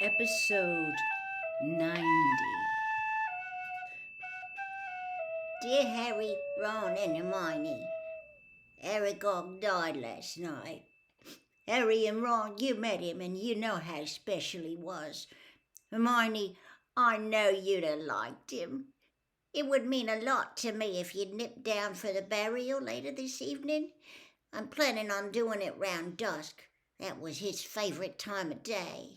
Episode 90. Dear Harry, Ron, and Hermione, Aragog died last night. Harry and Ron, you met him and you know how special he was. Hermione, I know you'd have liked him. It would mean a lot to me if you'd nip down for the burial later this evening. I'm planning on doing it round dusk. That was his favourite time of day.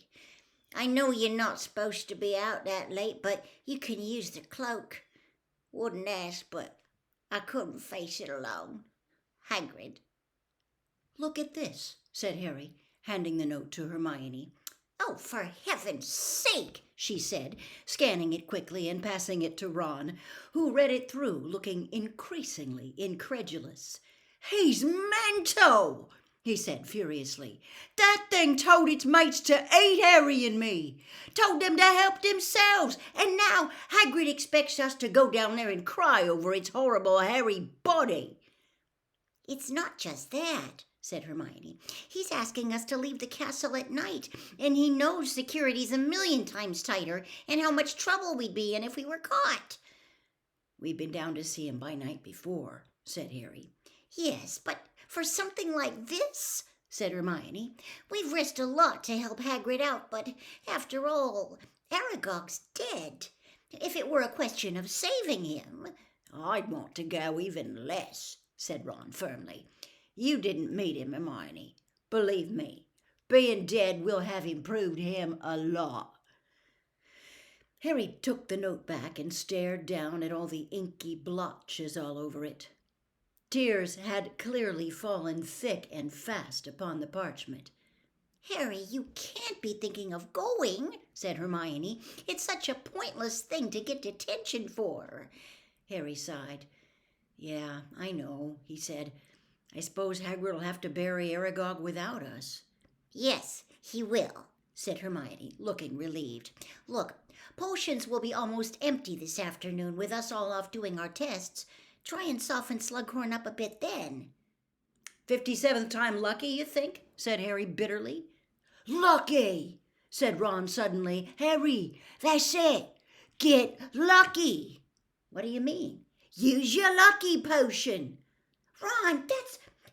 I know you're not supposed to be out that late, but you can use the cloak. Wouldn't ask, but I couldn't face it alone. Hagrid. Look at this, said Harry, handing the note to Hermione. Oh, for heaven's sake, She said, scanning it quickly and passing it to Ron, who read it through, looking increasingly incredulous. He's mento, he said furiously. That thing told its mates to eat Harry and me, told them to help themselves, and now Hagrid expects us to go down there and cry over its horrible hairy body. It's not just that, said Hermione. He's asking us to leave the castle at night, and he knows security's 1,000,000 times tighter and how much trouble we'd be in if we were caught. We've been down to see him by night before, said Harry. Yes, but for something like this, said Hermione, we've risked a lot to help Hagrid out, but after all, Aragog's dead. If it were a question of saving him, I'd want to go even less, said Ron firmly. You didn't meet him, Hermione. Believe me, being dead will have improved him a lot. Harry took the note back and stared down at all the inky blotches all over it. Tears had clearly fallen thick and fast upon the parchment. Harry, you can't be thinking of going, said Hermione. It's such a pointless thing to get detention for. Harry sighed. Yeah, I know, he said. I suppose Hagrid will have to bury Aragog without us. Yes, he will, said Hermione, looking relieved. Look, potions will be almost empty this afternoon with us all off doing our tests. Try and soften Slughorn up a bit then. 57th time lucky, you think? Said Harry bitterly. Lucky, said Ron suddenly. Harry, that's it. Get lucky. What do you mean? Use your lucky potion. Ron,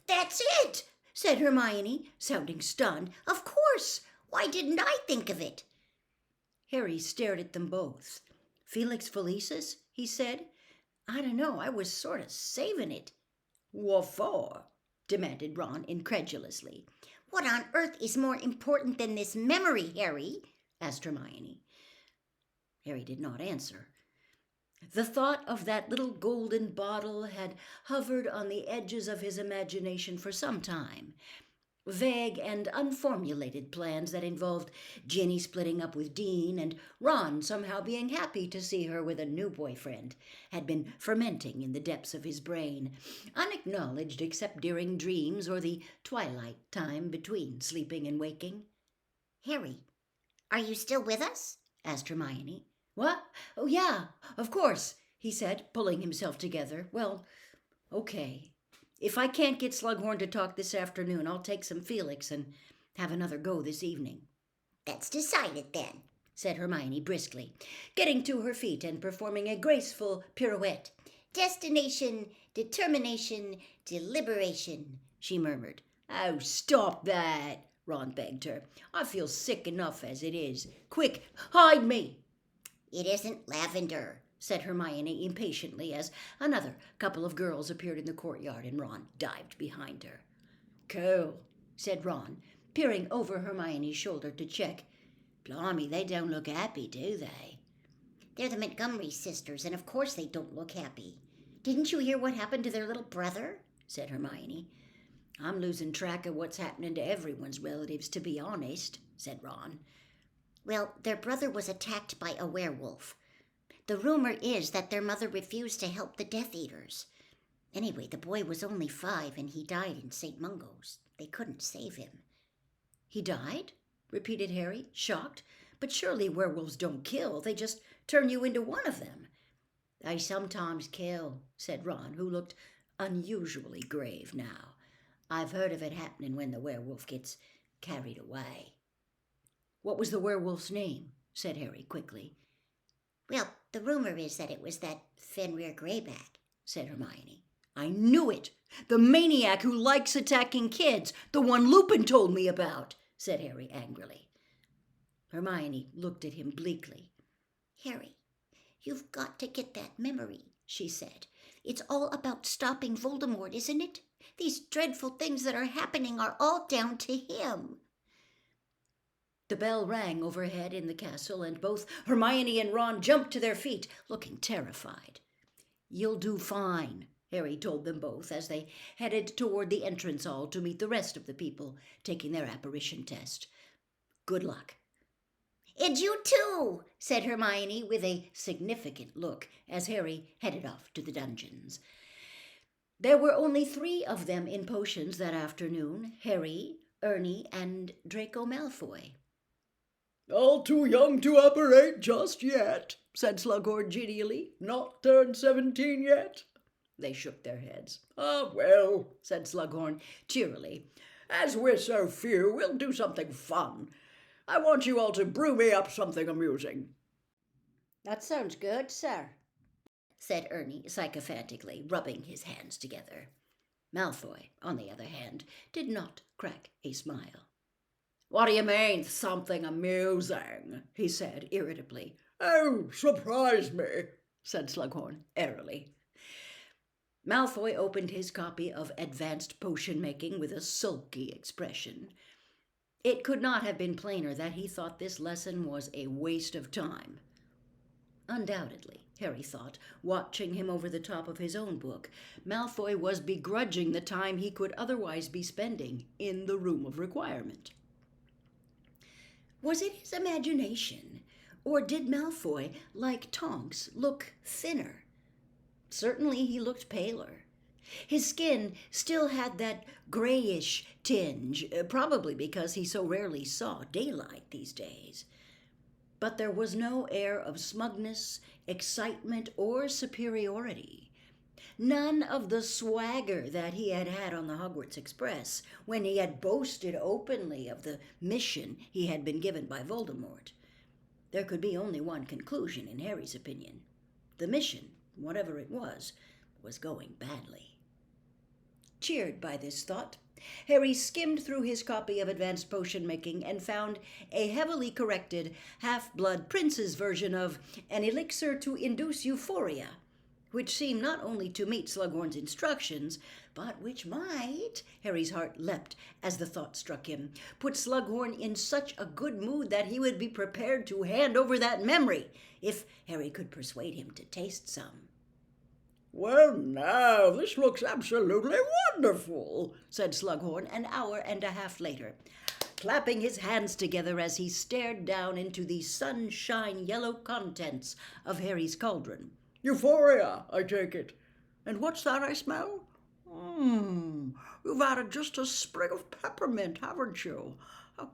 that's it, said Hermione, sounding stunned. Of course. Why didn't I think of it? Harry stared at them both. Felix Felicis, he said. I don't know, I was sort of saving it. What for? Demanded Ron incredulously. What on earth is more important than this memory, Harry? Asked Hermione. Harry did not answer. The thought of that little golden bottle had hovered on the edges of his imagination for some time. Vague and unformulated plans that involved Ginny splitting up with Dean and Ron somehow being happy to see her with a new boyfriend had been fermenting in the depths of his brain, unacknowledged except during dreams or the twilight time between sleeping and waking. Harry, are you still with us? Asked Hermione. What? Oh, yeah, of course, he said, pulling himself together. Well, okay. If I can't get Slughorn to talk this afternoon, I'll take some Felix and have another go this evening. That's decided then, said Hermione briskly, getting to her feet and performing a graceful pirouette. Destination, determination, deliberation, she murmured. Oh, stop that, Ron begged her. I feel sick enough as it is. Quick, hide me. It isn't lavender, said Hermione impatiently as another couple of girls appeared in the courtyard and Ron dived behind her. Cool, said Ron, peering over Hermione's shoulder to check. Blimey, they don't look happy, do they? They're the Montgomery sisters, and of course they don't look happy. Didn't you hear what happened to their little brother? Said Hermione. I'm losing track of what's happening to everyone's relatives, to be honest, said Ron. Well, their brother was attacked by a werewolf. The rumor is that their mother refused to help the Death Eaters. Anyway, the boy was only 5 and he died in St. Mungo's. They couldn't save him. He died? Repeated Harry, shocked. But surely werewolves don't kill. They just turn you into one of them. They sometimes kill, said Ron, who looked unusually grave now. I've heard of it happening when the werewolf gets carried away. What was the werewolf's name? Said Harry quickly. Well, the rumor is that it was that Fenrir Greyback, said Hermione. I knew it! The maniac who likes attacking kids, the one Lupin told me about, said Harry angrily. Hermione looked at him bleakly. Harry, you've got to get that memory, she said. It's all about stopping Voldemort, isn't it? These dreadful things that are happening are all down to him. The bell rang overhead in the castle, and both Hermione and Ron jumped to their feet, looking terrified. You'll do fine, Harry told them both as they headed toward the entrance hall to meet the rest of the people taking their apparition test. Good luck. And you too, said Hermione with a significant look as Harry headed off to the dungeons. There were only 3 of them in potions that afternoon, Harry, Ernie, and Draco Malfoy. All too young to apparate just yet, said Slughorn genially. Not turned 17 yet? They shook their heads. Ah, well, said Slughorn cheerily. As we're so few, we'll do something fun. I want you all to brew me up something amusing. That sounds good, sir, said Ernie sycophantically, rubbing his hands together. Malfoy, on the other hand, did not crack a smile. What do you mean, something amusing? He said irritably. Oh, surprise me, said Slughorn airily. Malfoy opened his copy of Advanced Potion Making with a sulky expression. It could not have been plainer that he thought this lesson was a waste of time. Undoubtedly, Harry thought, watching him over the top of his own book, Malfoy was begrudging the time he could otherwise be spending in the Room of Requirement. Was it his imagination, or did Malfoy, like Tonks, look thinner? Certainly he looked paler. His skin still had that grayish tinge, probably because he so rarely saw daylight these days. But there was no air of smugness, excitement, or superiority. None of the swagger that he had had on the Hogwarts Express when he had boasted openly of the mission he had been given by Voldemort. There could be only one conclusion, in Harry's opinion. The mission, whatever it was going badly. Cheered by this thought, Harry skimmed through his copy of Advanced Potion Making and found a heavily corrected Half-Blood Prince's version of An Elixir to Induce Euphoria, which seemed not only to meet Slughorn's instructions, but which might, Harry's heart leapt as the thought struck him, put Slughorn in such a good mood that he would be prepared to hand over that memory, if Harry could persuade him to taste some. Well, now, this looks absolutely wonderful, said Slughorn an hour and a half later, clapping his hands together as he stared down into the sunshine yellow contents of Harry's cauldron. Euphoria, I take it. And what's that I smell? You've added just a sprig of peppermint, haven't you?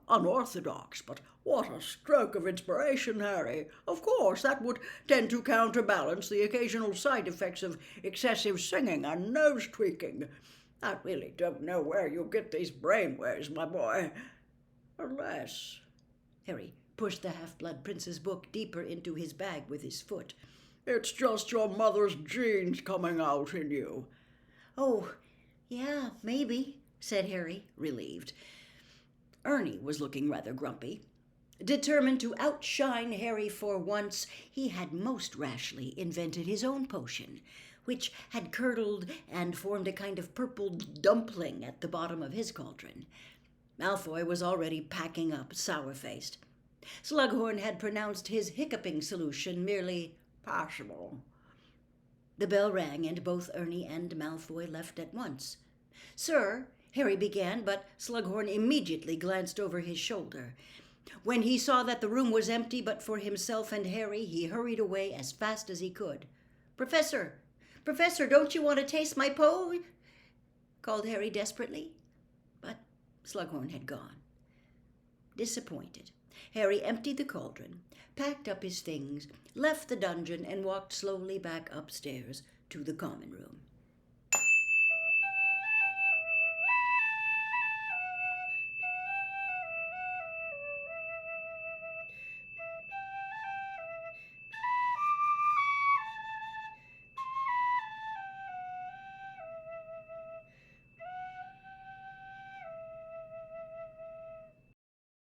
Unorthodox, but what a stroke of inspiration, Harry. Of course, that would tend to counterbalance the occasional side effects of excessive singing and nose tweaking. I really don't know where you get these brainwaves, my boy. Unless... Harry pushed the Half-Blood Prince's book deeper into his bag with his foot. It's just your mother's genes coming out in you. Oh, yeah, maybe, said Harry, relieved. Ernie was looking rather grumpy. Determined to outshine Harry for once, he had most rashly invented his own potion, which had curdled and formed a kind of purple dumpling at the bottom of his cauldron. Malfoy was already packing up, sour-faced. Slughorn had pronounced his hiccuping solution merely passable. The bell rang, and both Ernie and Malfoy left at once. "Sir," Harry began, but Slughorn immediately glanced over his shoulder. When he saw that the room was empty but for himself and Harry, he hurried away as fast as he could. Professor, don't you want to taste my called Harry desperately. But Slughorn had gone. Disappointed, Harry emptied the cauldron, packed up his things, left the dungeon, and walked slowly back upstairs to the common room.